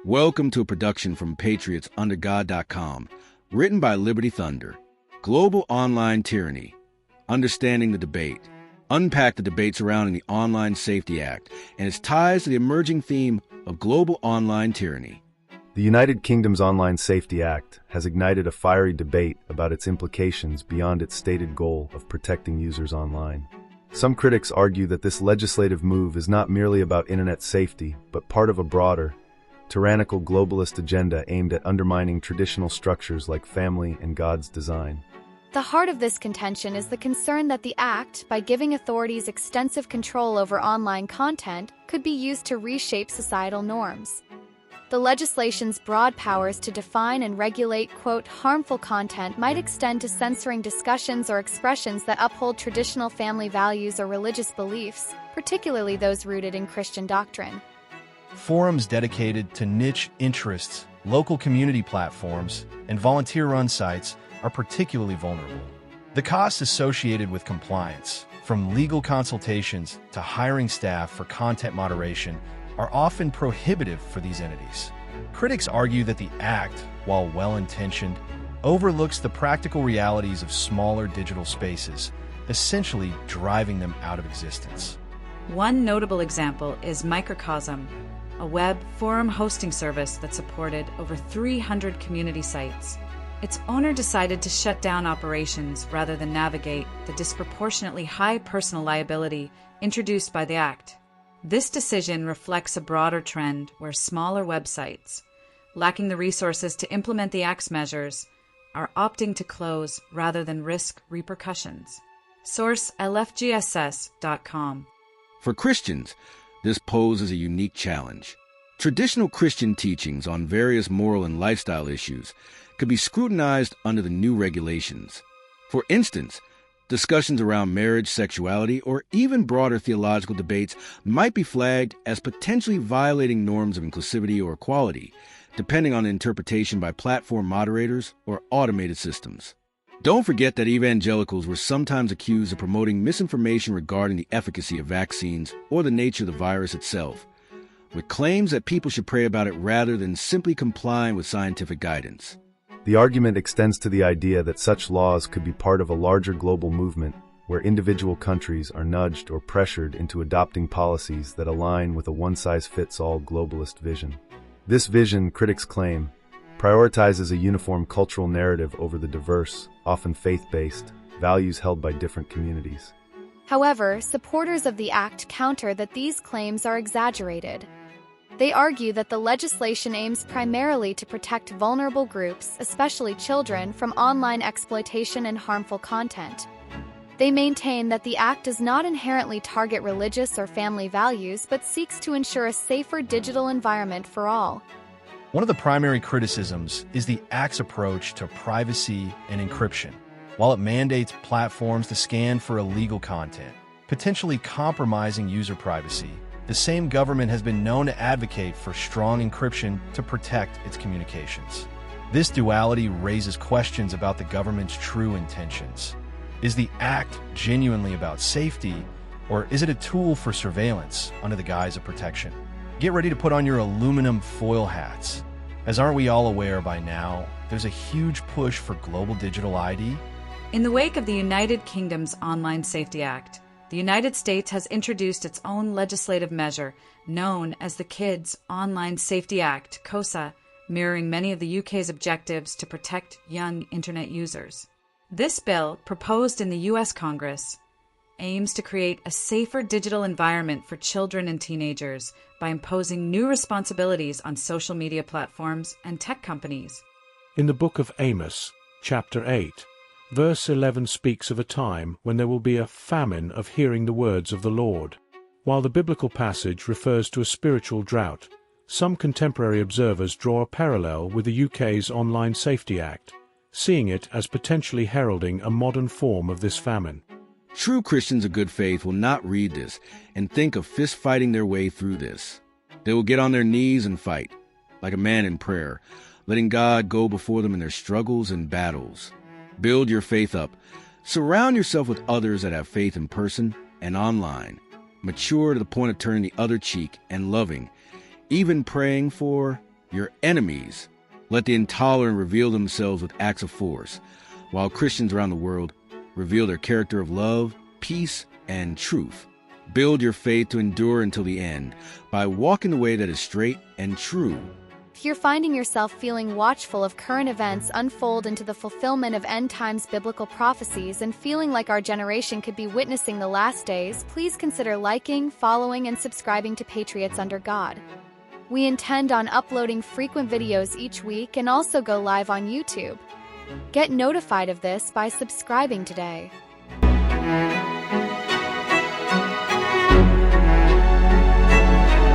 Welcome to a production from PatriotsUnderGod.com, written by Liberty Thunder. Global Online Tyranny. Understanding the debate. Unpack the debate surrounding the Online Safety Act and its ties to the emerging theme of global online tyranny. The United Kingdom's Online Safety Act has ignited a fiery debate about its implications beyond its stated goal of protecting users online. Some critics argue that this legislative move is not merely about internet safety, but part of a broader, tyrannical globalist agenda aimed at undermining traditional structures like family and God's design. The heart of this contention is the concern that the Act, by giving authorities extensive control over online content, could be used to reshape societal norms. The legislation's broad powers to define and regulate, quote, harmful content might extend to censoring discussions or expressions that uphold traditional family values or religious beliefs, particularly those rooted in Christian doctrine. Forums dedicated to niche interests, local community platforms, and volunteer-run sites are particularly vulnerable. The costs associated with compliance, from legal consultations to hiring staff for content moderation, are often prohibitive for these entities. Critics argue that the Act, while well-intentioned, overlooks the practical realities of smaller digital spaces, essentially driving them out of existence. One notable example is Microcosm, a web forum hosting service that supported over 300 community sites. Its owner decided to shut down operations rather than navigate the disproportionately high personal liability introduced by the Act. This decision reflects a broader trend where smaller websites, lacking the resources to implement the Act's measures, are opting to close rather than risk repercussions. Source: lfgss.com. For Christians, this poses a unique challenge. Traditional Christian teachings on various moral and lifestyle issues could be scrutinized under the new regulations. For instance, discussions around marriage, sexuality, or even broader theological debates might be flagged as potentially violating norms of inclusivity or equality, depending on interpretation by platform moderators or automated systems. Don't forget that evangelicals were sometimes accused of promoting misinformation regarding the efficacy of vaccines or the nature of the virus itself, with claims that people should pray about it rather than simply complying with scientific guidance. The argument extends to the idea that such laws could be part of a larger global movement where individual countries are nudged or pressured into adopting policies that align with a one-size-fits-all globalist vision. This vision, critics claim, prioritizes a uniform cultural narrative over the diverse, often faith-based, values held by different communities. However, supporters of the Act counter that these claims are exaggerated. They argue that the legislation aims primarily to protect vulnerable groups, especially children, from online exploitation and harmful content. They maintain that the Act does not inherently target religious or family values but seeks to ensure a safer digital environment for all. One of the primary criticisms is the Act's approach to privacy and encryption. While it mandates platforms to scan for illegal content, potentially compromising user privacy, the same government has been known to advocate for strong encryption to protect its communications. This duality raises questions about the government's true intentions. Is the Act genuinely about safety, or is it a tool for surveillance under the guise of protection? Get ready to put on your aluminum foil hats. As aren't we all aware by now, there's a huge push for global digital ID. In the wake of the United Kingdom's Online Safety Act, the United States has introduced its own legislative measure known as the Kids Online Safety Act, KOSA, mirroring many of the UK's objectives to protect young internet users. This bill, proposed in the US Congress, aims to create a safer digital environment for children and teenagers by imposing new responsibilities on social media platforms and tech companies. In the book of Amos, chapter 8, verse 11 speaks of a time when there will be a famine of hearing the words of the Lord. While the biblical passage refers to a spiritual drought, some contemporary observers draw a parallel with the UK's Online Safety Act, seeing it as potentially heralding a modern form of this famine. True Christians of good faith will not read this and think of fist-fighting their way through this. They will get on their knees and fight, like a man in prayer, letting God go before them in their struggles and battles. Build your faith up. Surround yourself with others that have faith in person and online. Mature to the point of turning the other cheek and loving, even praying for your enemies. Let the intolerant reveal themselves with acts of force, while Christians around the world reveal their character of love, peace, and truth. Build your faith to endure until the end by walking the way that is straight and true. If you're finding yourself feeling watchful of current events unfold into the fulfillment of end-times biblical prophecies and feeling like our generation could be witnessing the last days, please consider liking, following, and subscribing to Patriots Under God. We intend on uploading frequent videos each week and also go live on YouTube. Get notified of this by subscribing today.